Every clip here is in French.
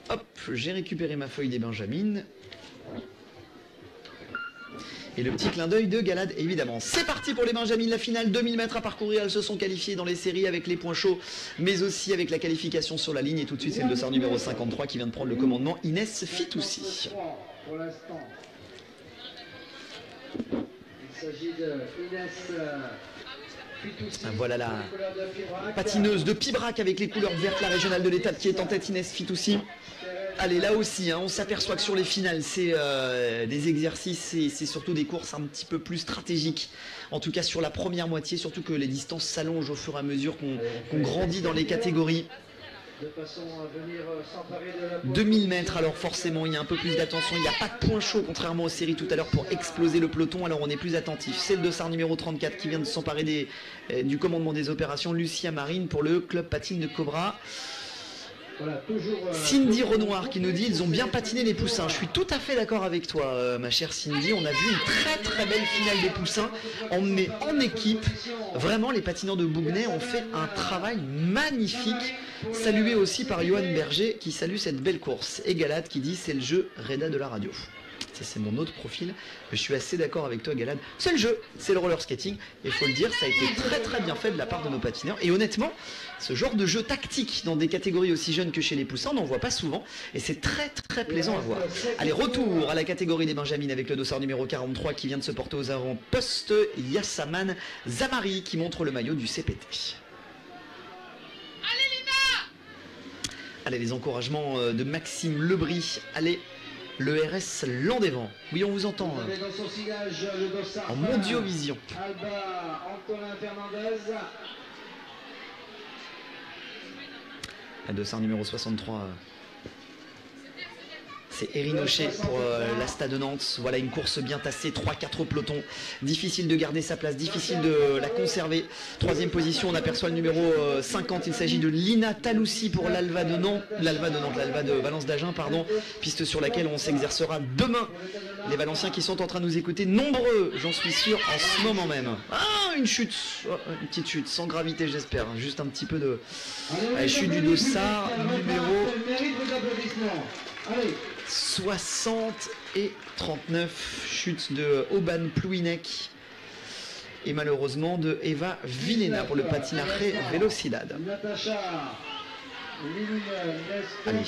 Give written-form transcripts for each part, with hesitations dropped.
Hop, j'ai récupéré ma feuille des Benjamines. Et le petit clin d'œil de Galad, évidemment. C'est parti pour les Benjamines, la finale, 2000 mètres à parcourir. Elles se sont qualifiées dans les séries avec les points chauds, mais aussi avec la qualification sur la ligne. Et tout de suite, c'est le dossard numéro 53 qui vient de prendre le commandement, Inès Fitoussi. Pour l'instant, il s'agit de Inès Fitoussi. Voilà la patineuse de Pibrac avec les couleurs vertes, la régionale de l'étape qui est en tête, Inès Fitoussi. Allez, là aussi, on s'aperçoit que sur les finales, c'est des exercices et c'est surtout des courses un petit peu plus stratégiques. En tout cas, sur la première moitié, surtout que les distances s'allongent au fur et à mesure qu'on grandit dans les catégories. 2000 mètres, alors forcément, il y a un peu plus d'attention. Il n'y a pas de point chaud, contrairement aux séries tout à l'heure, pour exploser le peloton. Alors, on est plus attentif. C'est le dossard numéro 34 qui vient de s'emparer du commandement des opérations. Lucia Marine pour le club patine de Cobra. Voilà, Cindy Renoir qui nous dit ils ont bien patiné les poussins. Je suis tout à fait d'accord avec toi, ma chère Cindy. On a vu une très très belle finale des poussins en équipe. Vraiment, les patineurs de Bougnay ont fait un travail magnifique. Salué aussi par Johan Berger qui salue cette belle course. Et Galad qui dit c'est le jeu Reda de la radio. Ça, c'est mon autre profil. Je suis assez d'accord avec toi, Galad. C'est le jeu, c'est le roller skating. Et il faut le dire, ça a été très très bien fait de la part de nos patineurs. Et honnêtement, ce genre de jeu tactique dans des catégories aussi jeunes que chez les poussins, on n'en voit pas souvent. Et c'est très très plaisant à voir. Allez, retour à la catégorie des Benjamines avec le dossard numéro 43 qui vient de se porter aux avant-postes. Yassaman Zamari qui montre le maillot du CPT. Allez, les encouragements de Maxime Lebris. Allez, le RS Landévent. Oui, on vous entend en Mondiovision. Alba, Antonin Fernandez. Le dossard numéro 63. C'est Erinoché pour l'Asta de Nantes. Voilà une course bien tassée, 3-4 pelotons. Difficile de garder sa place, difficile de la conserver. Troisième position, on aperçoit le numéro 50. Il s'agit de Lina Taloussi pour l'Alva de Nantes. L'Alva de Valence d'Agen, pardon. Piste sur laquelle on s'exercera demain. Les Valenciens qui sont en train de nous écouter, nombreux, j'en suis sûr, en ce moment même. Ah, une chute, une petite chute, sans gravité j'espère. Juste un petit peu de chute du dossard numéro 60 et 39, chute de Oban Plouinec et malheureusement de Eva Vilena pour le patinaré Velocidad. Allez,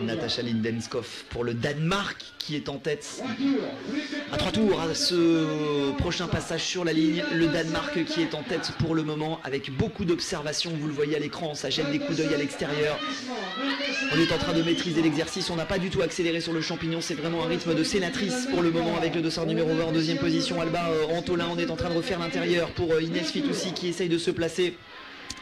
Natacha Lindenskov pour le Danemark qui est en tête à 3 tours à ce prochain passage sur la ligne. Le Danemark qui est en tête pour le moment avec beaucoup d'observations, vous le voyez à l'écran, ça jette des coups d'œil à l'extérieur. On est en train de maîtriser l'exercice, on n'a pas du tout accéléré sur le champignon, c'est vraiment un rythme de sénatrice pour le moment avec le dossard numéro 20 en deuxième position. Alba Antolin, on est en train de refaire l'intérieur pour Inès Fitoussi qui essaye de se placer.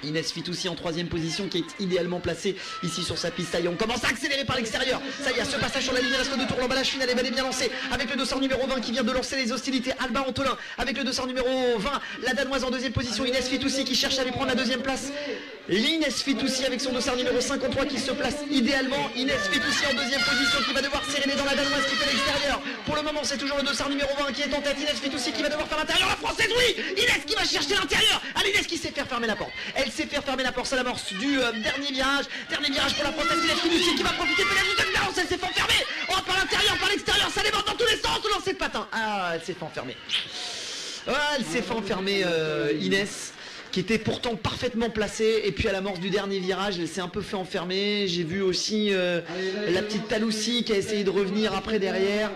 Inès Fitoussi en troisième position qui est idéalement placée ici sur sa piste. Ça y est, on commence à accélérer par l'extérieur. Ça y est, ce passage sur la ligne, il reste 2 tours, l'emballage final est bel et bien lancé avec le dossard numéro 20 qui vient de lancer les hostilités. Alba Antolin avec le dossard numéro 20, la danoise en deuxième position. Inès Fitoussi qui cherche à lui prendre la deuxième place. Inès Fitoussi avec son dossard numéro 53 qui se place idéalement. Inès Fitoussi en deuxième position qui va devoir serrer les dents, la danoise qui fait l'extérieur. Pour le moment, c'est toujours le dossard numéro 20 qui est en tête. Inès Fitoussi qui va devoir faire l'intérieur. La française, oui, Inès qui va chercher l'intérieur. Allez, Inès qui sait faire fermer la porte. Elle sait faire fermer la porte à l'amorce du dernier virage. Dernier virage pour la française Inès Fitoussi qui va profiter de la deuxième virage. Elle s'est fait enfermer. Oh, par l'intérieur, par l'extérieur, ça déborde dans tous les sens. Lancer de patin. Ah, elle s'est fait enfermer. Ah, elle s'est fait enfermer, Inès, qui était pourtant parfaitement placée. Et puis à l'amorce du dernier virage, elle s'est un peu fait enfermer. J'ai vu aussi la petite Taloussi qui a essayé de revenir après derrière.